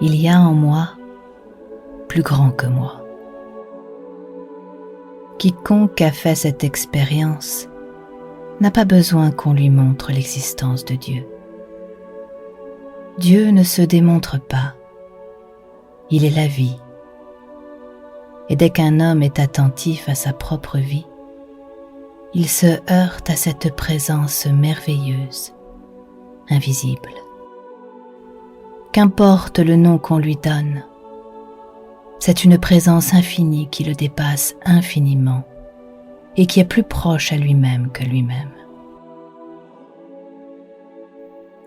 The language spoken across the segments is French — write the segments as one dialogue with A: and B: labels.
A: il y a en moi plus grand que moi. Quiconque a fait cette expérience n'a pas besoin qu'on lui montre l'existence de Dieu. Dieu ne se démontre pas, il est la vie. Et dès qu'un homme est attentif à sa propre vie, il se heurte à cette présence merveilleuse, invisible. Qu'importe le nom qu'on lui donne, c'est une présence infinie qui le dépasse infiniment et qui est plus proche à lui-même que lui-même.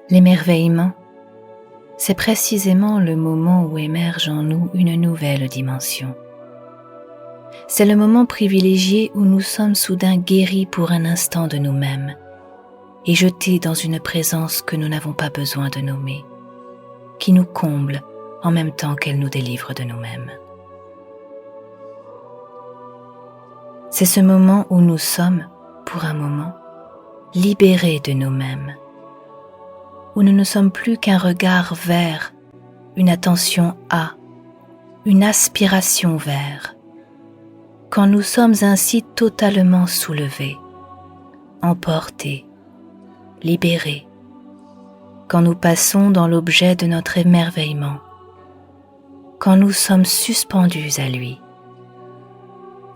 A: L'émerveillement, c'est précisément le moment où émerge en nous une nouvelle dimension. C'est le moment privilégié où nous sommes soudain guéris pour un instant de nous-mêmes et jetés dans une présence que nous n'avons pas besoin de nommer, qui nous comble en même temps qu'elle nous délivre de nous-mêmes. C'est ce moment où nous sommes, pour un moment, libérés de nous-mêmes, où nous ne sommes plus qu'un regard vers, une attention à, une aspiration vers, quand nous sommes ainsi totalement soulevés, emportés, libérés, quand nous passons dans l'objet de notre émerveillement, quand nous sommes suspendus à lui,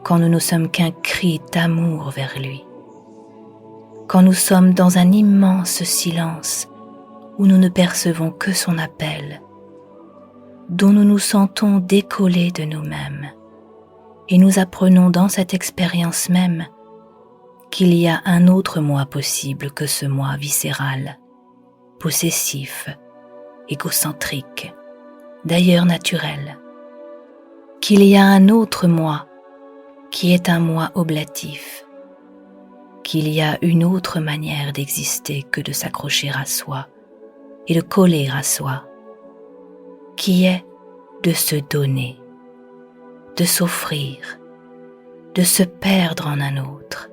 A: quand nous ne sommes qu'un cri d'amour vers lui, quand nous sommes dans un immense silence où nous ne percevons que son appel, dont nous nous sentons décollés de nous-mêmes, et nous apprenons dans cette expérience même qu'il y a un autre moi possible que ce moi viscéral, possessif, égocentrique, d'ailleurs naturel, qu'il y a un autre moi qui est un moi oblatif, qu'il y a une autre manière d'exister que de s'accrocher à soi et de coller à soi, qui est de se donner, de s'offrir, de se perdre en un autre,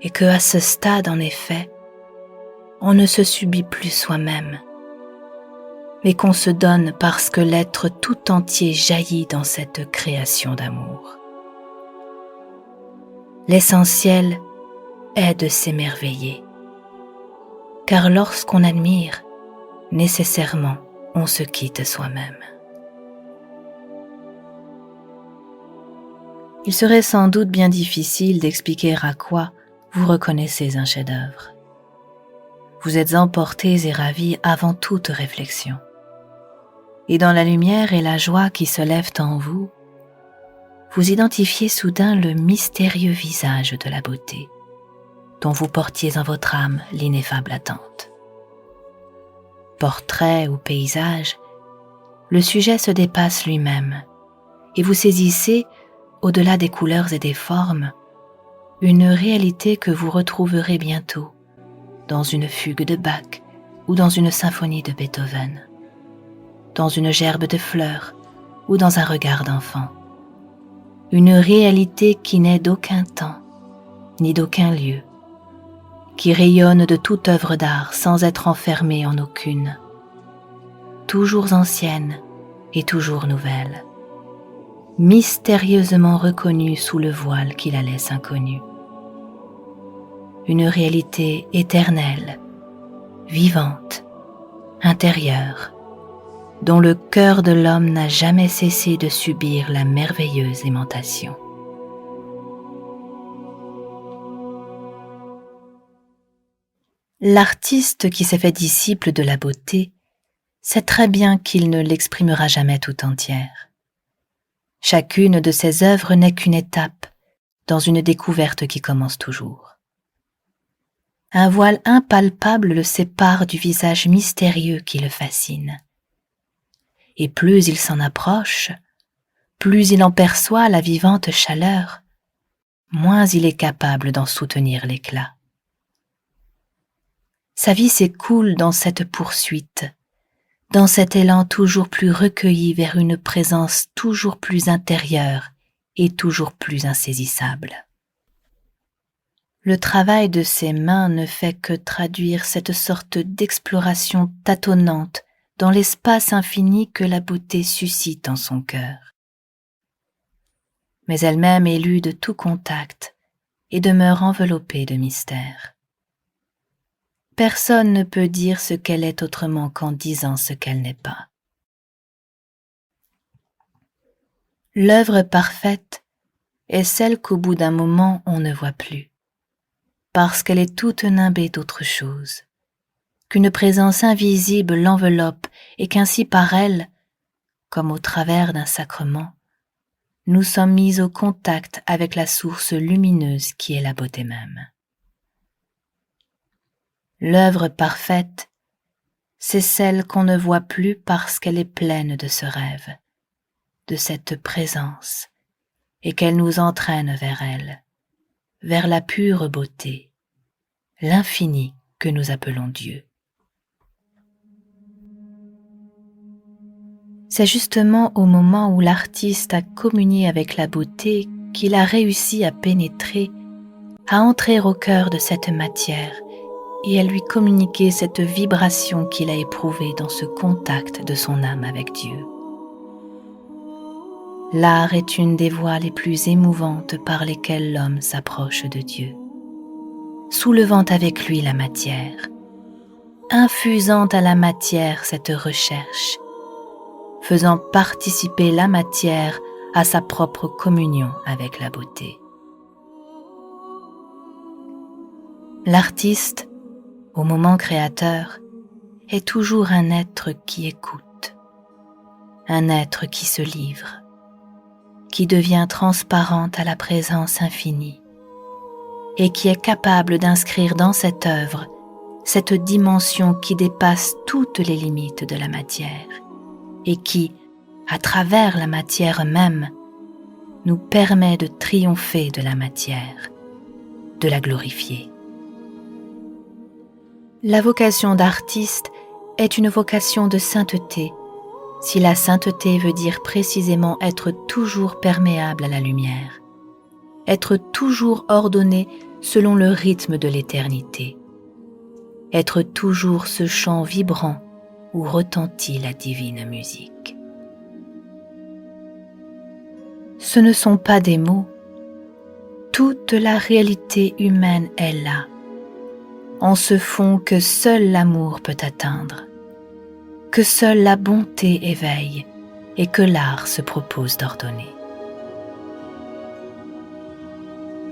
A: et que à ce stade en effet, on ne se subit plus soi-même, mais qu'on se donne parce que l'être tout entier jaillit dans cette création d'amour. L'essentiel est de s'émerveiller, car lorsqu'on admire, nécessairement on se quitte soi-même. Il serait sans doute bien difficile d'expliquer à quoi vous reconnaissez un chef-d'œuvre. Vous êtes emportés et ravis avant toute réflexion. Et dans la lumière et la joie qui se lèvent en vous, vous identifiez soudain le mystérieux visage de la beauté, dont vous portiez en votre âme l'ineffable attente. Portrait ou paysage, le sujet se dépasse lui-même, et vous saisissez, au-delà des couleurs et des formes, une réalité que vous retrouverez bientôt dans une fugue de Bach ou dans une symphonie de Beethoven, dans une gerbe de fleurs ou dans un regard d'enfant. Une réalité qui n'est d'aucun temps, ni d'aucun lieu, qui rayonne de toute œuvre d'art sans être enfermée en aucune, toujours ancienne et toujours nouvelle, mystérieusement reconnue sous le voile qui la laisse inconnue. Une réalité éternelle, vivante, intérieure, dont le cœur de l'homme n'a jamais cessé de subir la merveilleuse aimantation. L'artiste qui s'est fait disciple de la beauté sait très bien qu'il ne l'exprimera jamais tout entière. Chacune de ses œuvres n'est qu'une étape dans une découverte qui commence toujours. Un voile impalpable le sépare du visage mystérieux qui le fascine. Et plus il s'en approche, plus il en perçoit la vivante chaleur, moins il est capable d'en soutenir l'éclat. Sa vie s'écoule dans cette poursuite, dans cet élan toujours plus recueilli vers une présence toujours plus intérieure et toujours plus insaisissable. Le travail de ses mains ne fait que traduire cette sorte d'exploration tâtonnante dans l'espace infini que la beauté suscite en son cœur. Mais elle-même élude tout contact et demeure enveloppée de mystère. Personne ne peut dire ce qu'elle est autrement qu'en disant ce qu'elle n'est pas. L'œuvre parfaite est celle qu'au bout d'un moment on ne voit plus, parce qu'elle est toute nimbée d'autre chose, qu'une présence invisible l'enveloppe et qu'ainsi par elle, comme au travers d'un sacrement, nous sommes mis au contact avec la source lumineuse qui est la beauté même. L'œuvre parfaite, c'est celle qu'on ne voit plus parce qu'elle est pleine de ce rêve, de cette présence, et qu'elle nous entraîne vers elle, vers la pure beauté, l'infini que nous appelons Dieu. C'est justement au moment où l'artiste a communié avec la beauté qu'il a réussi à pénétrer, à entrer au cœur de cette matière et à lui communiquer cette vibration qu'il a éprouvée dans ce contact de son âme avec Dieu. L'art est une des voies les plus émouvantes par lesquelles l'homme s'approche de Dieu, soulevant avec lui la matière, infusant à la matière cette recherche, faisant participer la matière à sa propre communion avec la beauté. L'artiste, au moment créateur, est toujours un être qui écoute, un être qui se livre, qui devient transparente à la présence infinie et qui est capable d'inscrire dans cette œuvre cette dimension qui dépasse toutes les limites de la matière et qui, à travers la matière même, nous permet de triompher de la matière, de la glorifier. La vocation d'artiste est une vocation de sainteté, si la sainteté veut dire précisément être toujours perméable à la lumière, être toujours ordonné selon le rythme de l'éternité, être toujours ce chant vibrant où retentit la divine musique. Ce ne sont pas des mots, toute la réalité humaine est là, en ce fond que seul l'amour peut atteindre, que seule la bonté éveille et que l'art se propose d'ordonner.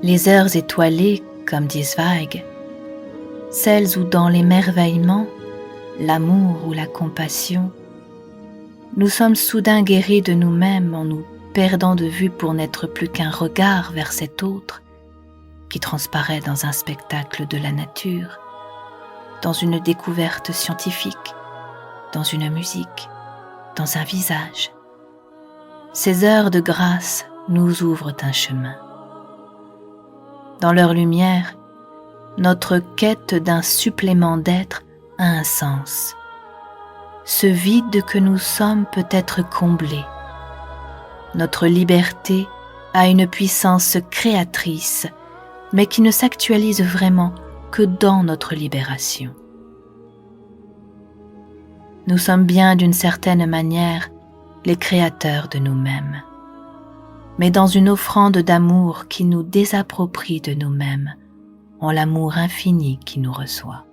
A: Les heures étoilées, comme dit Zweig, celles où dans l'émerveillement, l'amour ou la compassion, nous sommes soudain guéris de nous-mêmes en nous perdant de vue pour n'être plus qu'un regard vers cet autre qui transparaît dans un spectacle de la nature, dans une découverte scientifique, dans une musique, dans un visage. Ces heures de grâce nous ouvrent un chemin. Dans leur lumière, notre quête d'un supplément d'être a un sens. Ce vide que nous sommes peut être comblé. Notre liberté a une puissance créatrice, mais qui ne s'actualise vraiment que dans notre libération. Nous sommes bien d'une certaine manière les créateurs de nous-mêmes, mais dans une offrande d'amour qui nous désapproprie de nous-mêmes en l'amour infini qui nous reçoit.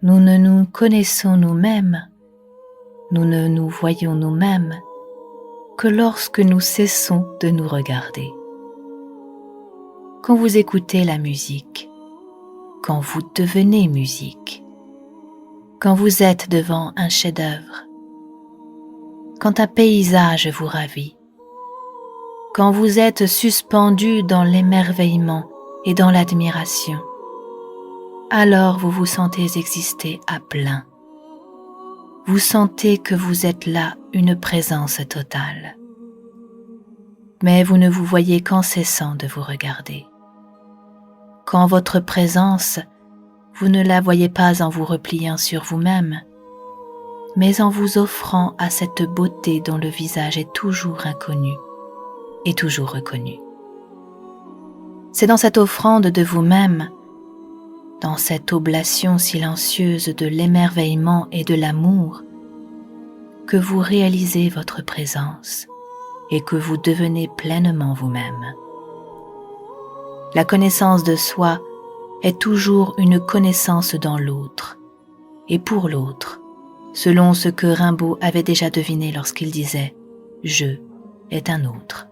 A: Nous ne nous connaissons nous-mêmes, nous ne nous voyons nous-mêmes que lorsque nous cessons de nous regarder. Quand vous écoutez la musique, quand vous devenez musique, quand vous êtes devant un chef-d'œuvre, quand un paysage vous ravit, quand vous êtes suspendu dans l'émerveillement et dans l'admiration, alors vous vous sentez exister à plein. Vous sentez que vous êtes là une présence totale. Mais vous ne vous voyez qu'en cessant de vous regarder. Quand votre présence, vous ne la voyez pas en vous repliant sur vous-même, mais en vous offrant à cette beauté dont le visage est toujours inconnu et toujours reconnu. C'est dans cette offrande de vous-même, dans cette oblation silencieuse de l'émerveillement et de l'amour, que vous réalisez votre présence et que vous devenez pleinement vous-même. La connaissance de soi est toujours une connaissance dans l'autre et pour l'autre, selon ce que Rimbaud avait déjà deviné lorsqu'il disait « je est un autre ».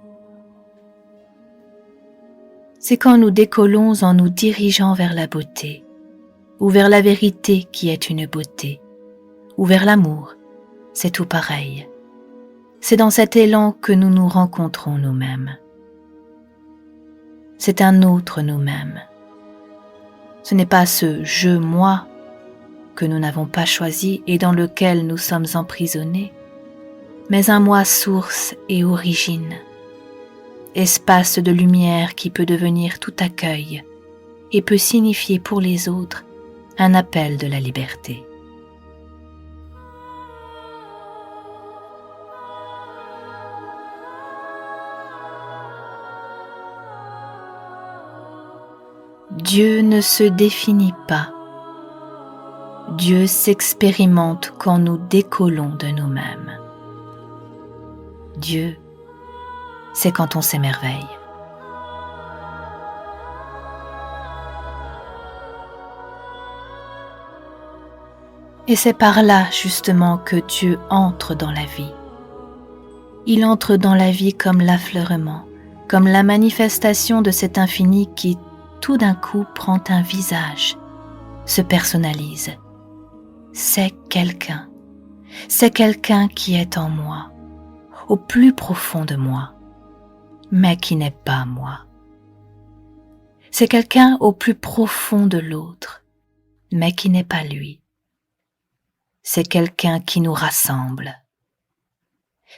A: C'est quand nous décollons en nous dirigeant vers la beauté, ou vers la vérité qui est une beauté, ou vers l'amour, c'est tout pareil. C'est dans cet élan que nous nous rencontrons nous-mêmes. C'est un autre nous-mêmes. Ce n'est pas ce « je-moi » que nous n'avons pas choisi et dans lequel nous sommes emprisonnés, mais un moi source et origine, espace de lumière qui peut devenir tout accueil et peut signifier pour les autres un appel de la liberté. Dieu ne se définit pas. Dieu s'expérimente quand nous décollons de nous-mêmes. Dieu, c'est quand on s'émerveille. Et c'est par là justement que Dieu entre dans la vie. Il entre dans la vie comme l'affleurement, comme la manifestation de cet infini qui, tout d'un coup, prend un visage, se personnalise. C'est quelqu'un qui est en moi, au plus profond de moi, mais qui n'est pas moi. C'est quelqu'un au plus profond de l'autre, mais qui n'est pas lui. C'est quelqu'un qui nous rassemble.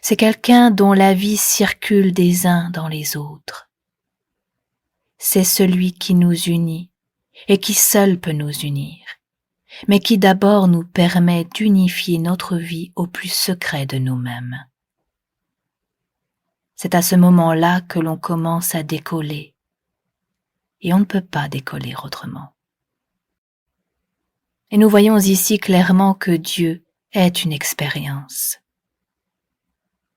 A: C'est quelqu'un dont la vie circule des uns dans les autres. C'est celui qui nous unit et qui seul peut nous unir, mais qui d'abord nous permet d'unifier notre vie au plus secret de nous-mêmes. C'est à ce moment-là que l'on commence à décoller, et on ne peut pas décoller autrement. Et nous voyons ici clairement que Dieu est une expérience.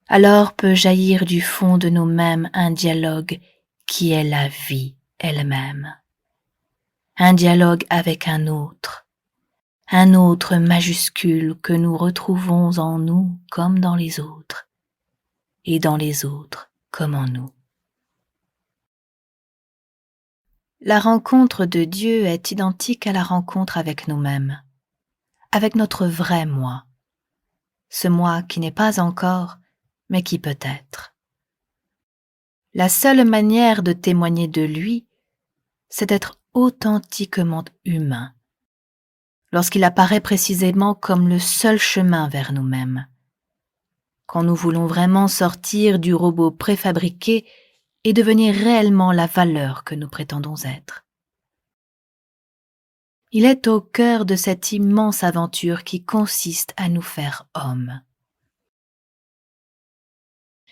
A: Alors peut jaillir du fond de nous-mêmes un dialogue qui est la vie elle-même. Un dialogue avec un autre majuscule que nous retrouvons en nous comme dans les autres, et dans les autres comme en nous. La rencontre de Dieu est identique à la rencontre avec nous-mêmes, avec notre vrai moi, ce moi qui n'est pas encore, mais qui peut être. La seule manière de témoigner de lui, c'est d'être authentiquement humain, lorsqu'il apparaît précisément comme le seul chemin vers nous-mêmes, quand nous voulons vraiment sortir du robot préfabriqué et devenir réellement la valeur que nous prétendons être. Il est au cœur de cette immense aventure qui consiste à nous faire hommes.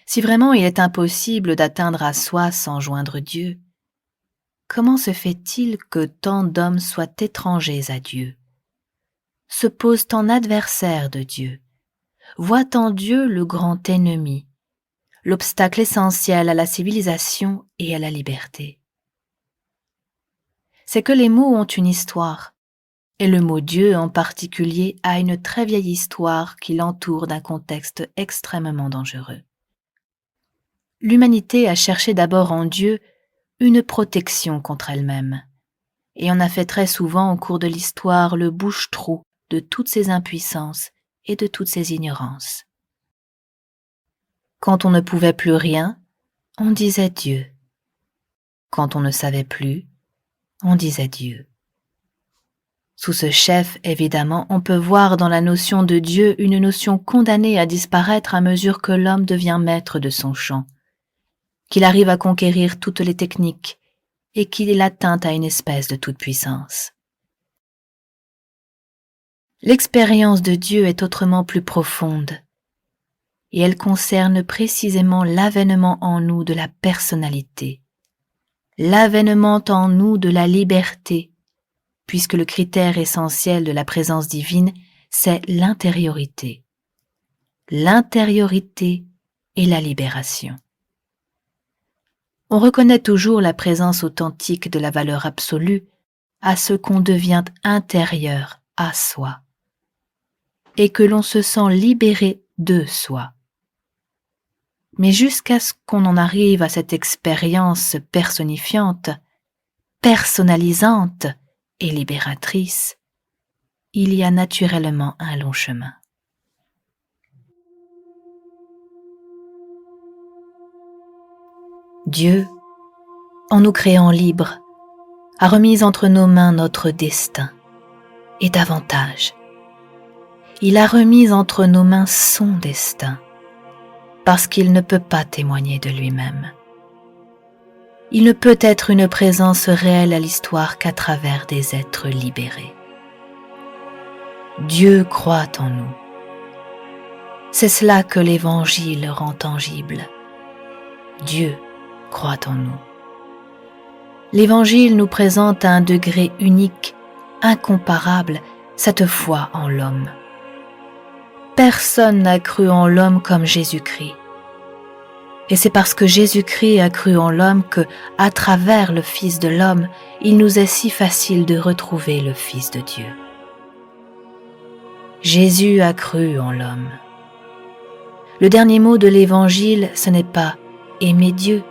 A: Si vraiment il est impossible d'atteindre à soi sans joindre Dieu, comment se fait-il que tant d'hommes soient étrangers à Dieu, se posent en adversaires de Dieu, voient en Dieu le grand ennemi, l'obstacle essentiel à la civilisation et à la liberté? C'est que les mots ont une histoire, et le mot Dieu en particulier a une très vieille histoire qui l'entoure d'un contexte extrêmement dangereux. L'humanité a cherché d'abord en Dieu une protection contre elle-même, et en a fait très souvent au cours de l'histoire le bouche-trou de toutes ses impuissances et de toutes ses ignorances. Quand on ne pouvait plus rien, on disait Dieu. Quand on ne savait plus, on disait Dieu. Sous ce chef, évidemment, on peut voir dans la notion de Dieu une notion condamnée à disparaître à mesure que l'homme devient maître de son champ, qu'il arrive à conquérir toutes les techniques et qu'il atteint à une espèce de toute-puissance. L'expérience de Dieu est autrement plus profonde, et elle concerne précisément l'avènement en nous de la personnalité, l'avènement en nous de la liberté, puisque le critère essentiel de la présence divine, c'est l'intériorité. L'intériorité et la libération. On reconnaît toujours la présence authentique de la valeur absolue à ce qu'on devient intérieur à soi et que l'on se sent libéré de soi. Mais jusqu'à ce qu'on en arrive à cette expérience personnifiante, personnalisante et libératrice, il y a naturellement un long chemin. Dieu, en nous créant libres, a remis entre nos mains notre destin, et davantage. Il a remis entre nos mains son destin, parce qu'il ne peut pas témoigner de lui-même. Il ne peut être une présence réelle à l'histoire qu'à travers des êtres libérés. Dieu croit en nous. C'est cela que l'Évangile rend tangible. Dieu croit en nous. L'Évangile nous présente à un degré unique, incomparable, cette foi en l'homme. Personne n'a cru en l'homme comme Jésus-Christ. Et c'est parce que Jésus-Christ a cru en l'homme que, à travers le Fils de l'homme, il nous est si facile de retrouver le Fils de Dieu. Jésus a cru en l'homme. Le dernier mot de l'Évangile, ce n'est pas « aimez Dieu »,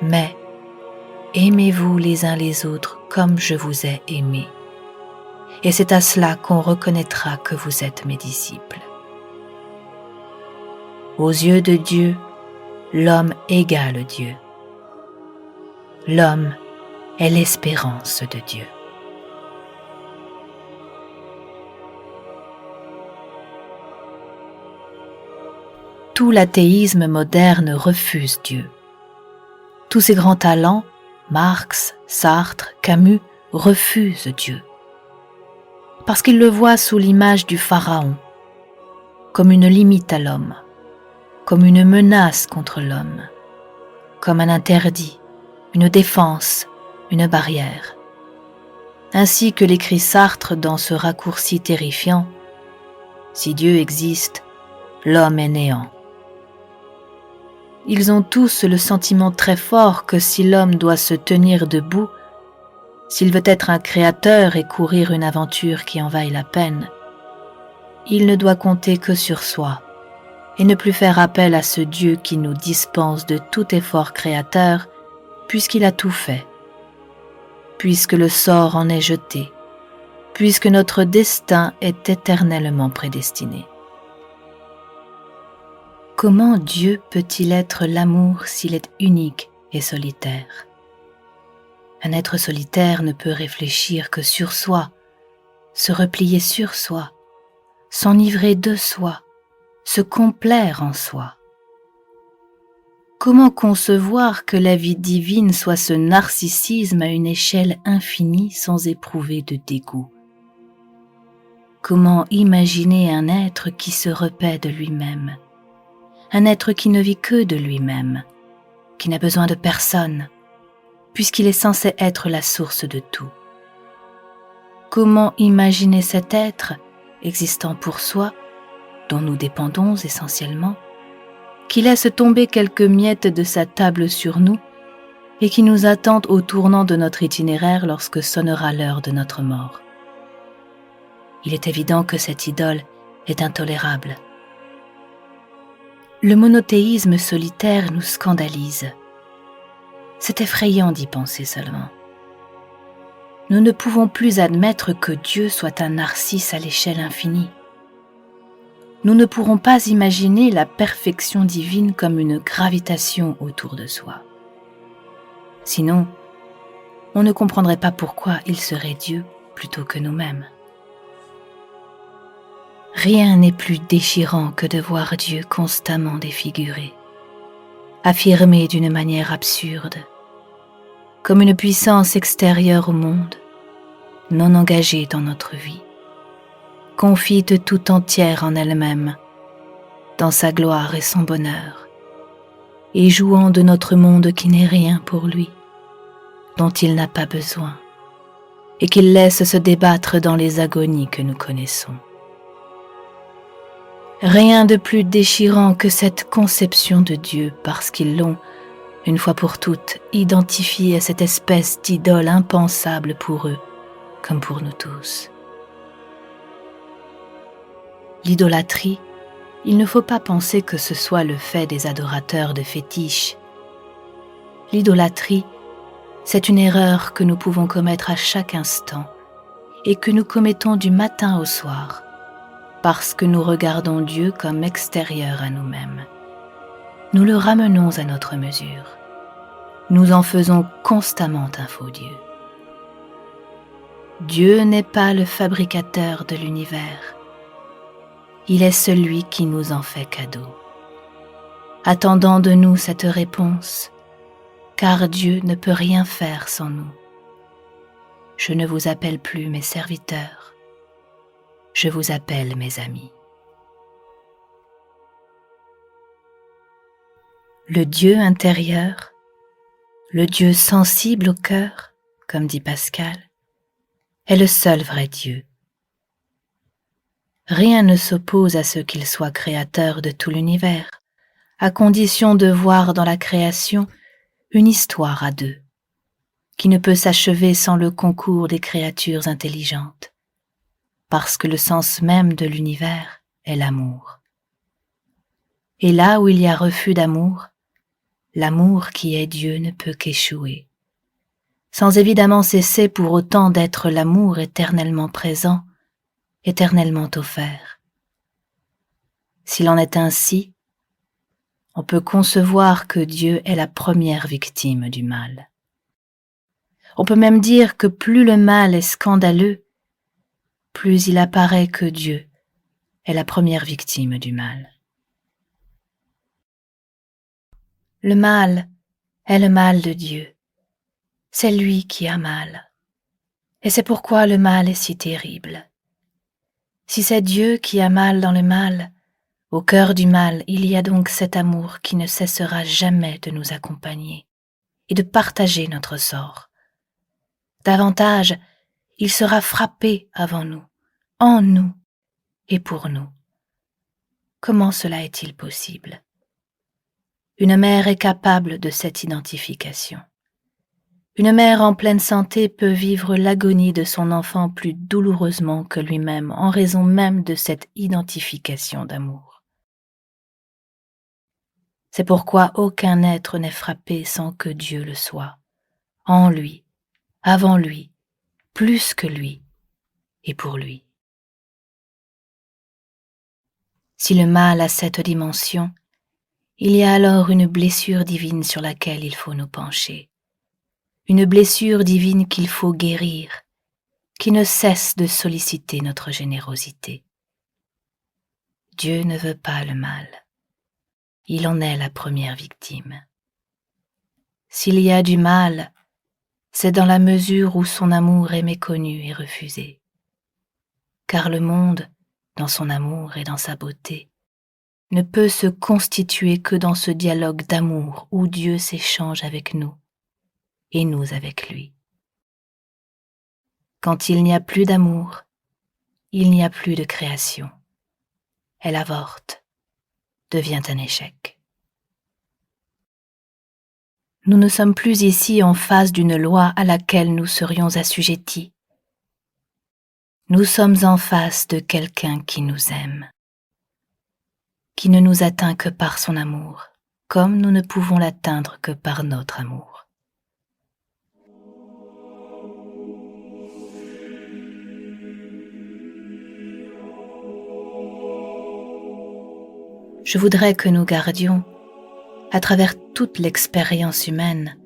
A: mais « aimez-vous les uns les autres comme je vous ai aimés ». Et c'est à cela qu'on reconnaîtra que vous êtes mes disciples. Aux yeux de Dieu, l'homme égale Dieu. L'homme est l'espérance de Dieu. Tout l'athéisme moderne refuse Dieu. Tous ces grands talents, Marx, Sartre, Camus, refusent Dieu. Parce qu'ils le voient sous l'image du pharaon, comme une limite à l'homme, comme une menace contre l'homme, comme un interdit, une défense, une barrière. Ainsi que l'écrit Sartre dans ce raccourci terrifiant, « Si Dieu existe, l'homme est néant ». Ils ont tous le sentiment très fort que si l'homme doit se tenir debout, s'il veut être un créateur et courir une aventure qui en vaille la peine, il ne doit compter que sur soi et ne plus faire appel à ce Dieu qui nous dispense de tout effort créateur puisqu'il a tout fait, puisque le sort en est jeté, puisque notre destin est éternellement prédestiné. Comment Dieu peut-il être l'amour s'il est unique et solitaire ? Un être solitaire ne peut réfléchir que sur soi, se replier sur soi, s'enivrer de soi, se complaire en soi. Comment concevoir que la vie divine soit ce narcissisme à une échelle infinie sans éprouver de dégoût ? Comment imaginer un être qui se repaît de lui-même ? Un être qui ne vit que de lui-même, qui n'a besoin de personne, puisqu'il est censé être la source de tout. Comment imaginer cet être, existant pour soi, dont nous dépendons essentiellement, qui laisse tomber quelques miettes de sa table sur nous et qui nous attend au tournant de notre itinéraire lorsque sonnera l'heure de notre mort. Il est évident que cette idole est intolérable. Le monothéisme solitaire nous scandalise. C'est effrayant d'y penser seulement. Nous ne pouvons plus admettre que Dieu soit un narcisse à l'échelle infinie. Nous ne pourrons pas imaginer la perfection divine comme une gravitation autour de soi. Sinon, on ne comprendrait pas pourquoi il serait Dieu plutôt que nous-mêmes. Rien n'est plus déchirant que de voir Dieu constamment défiguré, affirmé d'une manière absurde, comme une puissance extérieure au monde, non engagée dans notre vie, confite tout entière en elle-même, dans sa gloire et son bonheur, et jouant de notre monde qui n'est rien pour lui, dont il n'a pas besoin et qu'il laisse se débattre dans les agonies que nous connaissons. Rien de plus déchirant que cette conception de Dieu parce qu'ils l'ont, une fois pour toutes, identifié à cette espèce d'idole impensable pour eux, comme pour nous tous. L'idolâtrie, il ne faut pas penser que ce soit le fait des adorateurs de fétiches. L'idolâtrie, c'est une erreur que nous pouvons commettre à chaque instant et que nous commettons du matin au soir, parce que nous regardons Dieu comme extérieur à nous-mêmes. Nous le ramenons à notre mesure. Nous en faisons constamment un faux Dieu. Dieu n'est pas le fabricateur de l'univers. Il est celui qui nous en fait cadeau, attendant de nous cette réponse, car Dieu ne peut rien faire sans nous. Je ne vous appelle plus mes serviteurs, je vous appelle mes amis. Le Dieu intérieur, le Dieu sensible au cœur, comme dit Pascal, est le seul vrai Dieu. Rien ne s'oppose à ce qu'il soit créateur de tout l'univers, à condition de voir dans la création une histoire à deux, qui ne peut s'achever sans le concours des créatures intelligentes, parce que le sens même de l'univers est l'amour. Et là où il y a refus d'amour, l'amour qui est Dieu ne peut qu'échouer, sans évidemment cesser pour autant d'être l'amour éternellement présent, éternellement offert. S'il en est ainsi, on peut concevoir que Dieu est la première victime du mal. On peut même dire que plus le mal est scandaleux, plus il apparaît que Dieu est la première victime du mal. Le mal est le mal de Dieu. C'est lui qui a mal. Et c'est pourquoi le mal est si terrible. Si c'est Dieu qui a mal dans le mal, au cœur du mal, il y a donc cet amour qui ne cessera jamais de nous accompagner et de partager notre sort. Davantage, il sera frappé avant nous, en nous et pour nous. Comment cela est-il possible ? Une mère est capable de cette identification. Une mère en pleine santé peut vivre l'agonie de son enfant plus douloureusement que lui-même en raison même de cette identification d'amour. C'est pourquoi aucun être n'est frappé sans que Dieu le soit, en lui, avant lui, plus que lui et pour lui. Si le mal a cette dimension, il y a alors une blessure divine sur laquelle il faut nous pencher. Une blessure divine qu'il faut guérir, qui ne cesse de solliciter notre générosité. Dieu ne veut pas le mal. Il en est la première victime. S'il y a du mal, c'est dans la mesure où son amour est méconnu et refusé. Car le monde, dans son amour et dans sa beauté, ne peut se constituer que dans ce dialogue d'amour où Dieu s'échange avec nous et nous avec lui. Quand il n'y a plus d'amour, il n'y a plus de création. Elle avorte, devient un échec. Nous ne sommes plus ici en face d'une loi à laquelle nous serions assujettis. Nous sommes en face de quelqu'un qui nous aime, qui ne nous atteint que par son amour, comme nous ne pouvons l'atteindre que par notre amour. Je voudrais que nous gardions, à travers toute l'expérience humaine,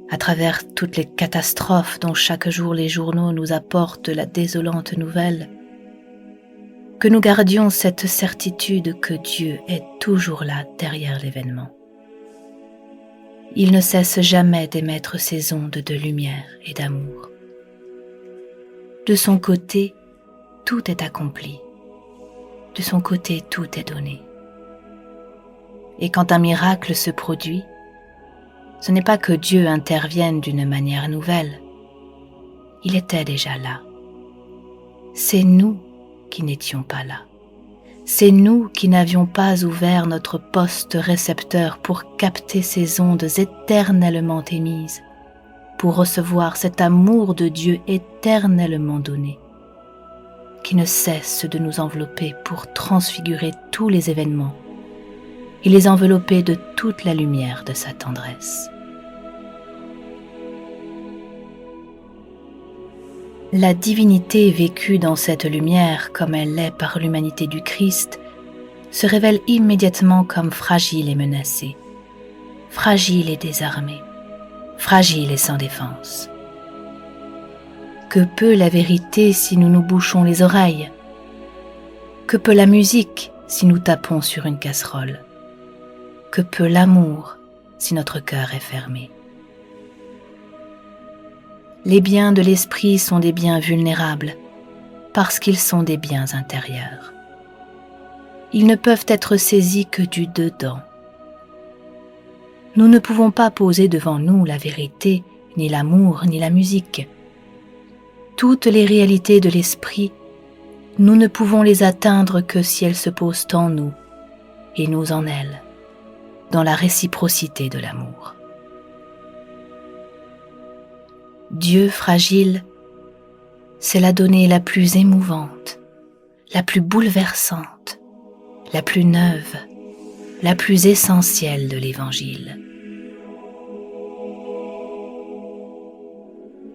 A: à travers toutes les catastrophes dont chaque jour les journaux nous apportent la désolante nouvelle, que nous gardions cette certitude que Dieu est toujours là derrière l'événement. Il ne cesse jamais d'émettre ses ondes de lumière et d'amour. De son côté, tout est accompli. De son côté, tout est donné. Et quand un miracle se produit, Ce n'est pas que Dieu intervienne d'une manière nouvelle. Il était déjà là. C'est nous qui n'étions pas là. C'est nous qui n'avions pas ouvert notre poste récepteur pour capter ces ondes éternellement émises, pour recevoir cet amour de Dieu éternellement donné, qui ne cesse de nous envelopper pour transfigurer tous les événements et les envelopper de toute la lumière de sa tendresse. La divinité vécue dans cette lumière comme elle l'est par l'humanité du Christ se révèle immédiatement comme fragile et menacée, fragile et désarmée, fragile et sans défense. Que peut la vérité si nous nous bouchons les oreilles? Que peut la musique si nous tapons sur une casserole? Que peut l'amour si notre cœur est fermé? Les biens de l'esprit sont des biens vulnérables parce qu'ils sont des biens intérieurs. Ils ne peuvent être saisis que du dedans. Nous ne pouvons pas poser devant nous la vérité, ni l'amour, ni la musique. Toutes les réalités de l'esprit, nous ne pouvons les atteindre que si elles se posent en nous et nous en elles, dans la réciprocité de l'amour. Dieu fragile, c'est la donnée la plus émouvante, la plus bouleversante, la plus neuve, la plus essentielle de l'Évangile.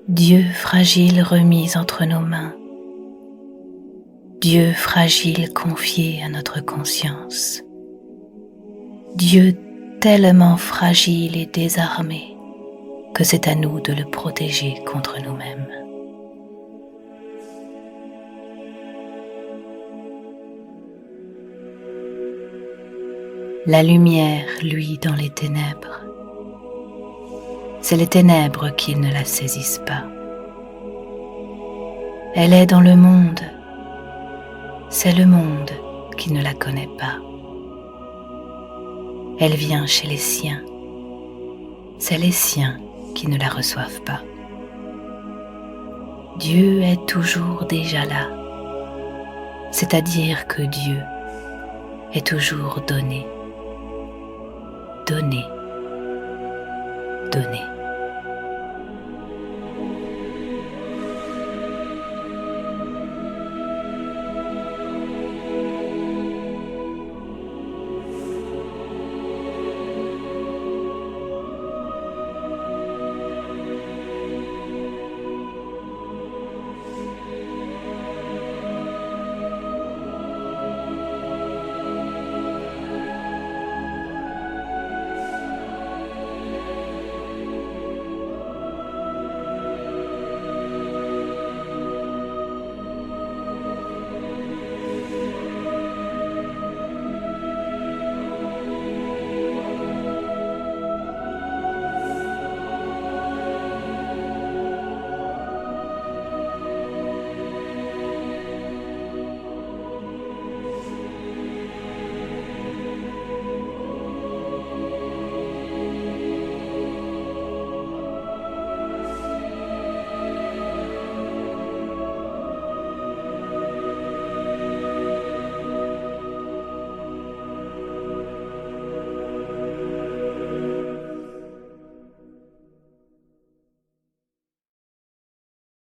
A: Dieu fragile remis entre nos mains, Dieu fragile confié à notre conscience, Dieu tellement fragile et désarmé que c'est à nous de le protéger contre nous-mêmes. La lumière luit dans les ténèbres. C'est les ténèbres qui ne la saisissent pas. Elle est dans le monde. C'est le monde qui ne la connaît pas. Elle vient chez les siens. C'est les siens qui ne la reçoivent pas. Dieu est toujours déjà là, c'est-à-dire que Dieu est toujours donné, donné, donné.